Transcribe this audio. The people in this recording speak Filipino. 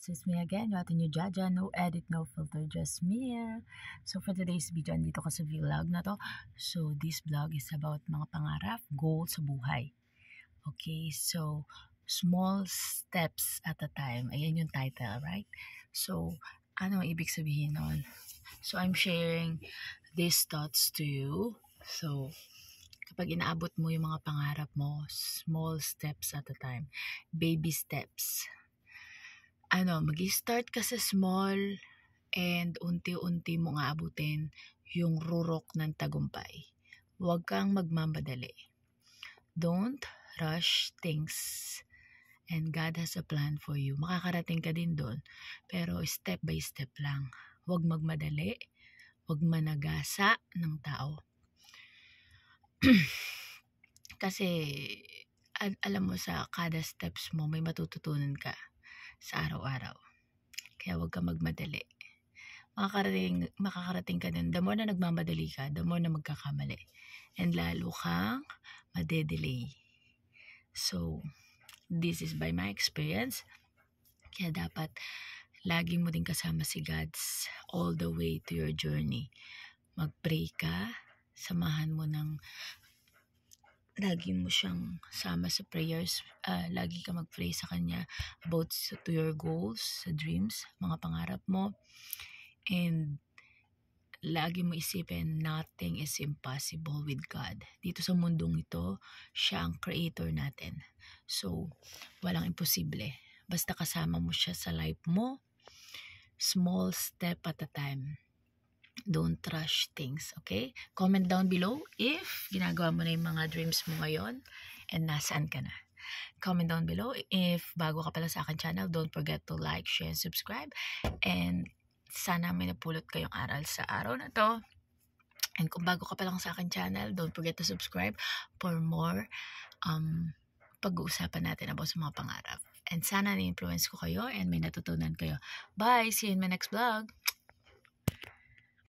So it's me again, your ate nyo Jaja, no edit, no filter, just me. So for today's video, andito ko sa vlog na to. So this vlog is about mga pangarap, goals sa buhay. Okay, so small steps at a time. Ayan yung title, right? So ano ang ibig sabihin nun? So I'm sharing these thoughts to you. So kapag inaabot mo yung mga pangarap mo, small steps at a time, baby steps. Mag-start ka sa small and unti-unti mong aabutin yung rurok ng tagumpay. Huwag kang magmamadali. Don't rush things. And God has a plan for you. Makakarating ka din doon. Pero step by step lang. Huwag magmadali. Huwag managasa ng tao. Kasi alam mo sa kada steps mo may matututunan ka sa araw-araw. Kaya huwag kang magmadali. Makakarating ka din. The more na nagmamadali ka, the more na magkakamali. And lalo kang madedelay. So, this is by my experience. Kaya dapat laging mo din kasama si God all the way to your journey. Mag-pray ka. Samahan mo ng lagi mo siyang sama sa prayers, lagi ka mag-pray sa Kanya about to your goals, sa dreams, mga pangarap mo. And lagi mo isipin, nothing is impossible with God. Dito sa mundong ito, siya ang creator natin. So, walang imposible. Basta kasama mo siya sa life mo, small step at a time. Don't rush things, okay? Comment down below if ginagawa mo na yung mga dreams mo ngayon and nasaan ka na. Comment down below. If bago ka pala sa akin channel, don't forget to like, share, and subscribe. And sana may napulot kayong aral sa araw na to. And kung bago ka pa lang sa akin channel, don't forget to subscribe for more pag-uusapan natin about sa mga pangarap. And sana na-influence ko kayo and may natutunan kayo. Bye! See you in my next vlog!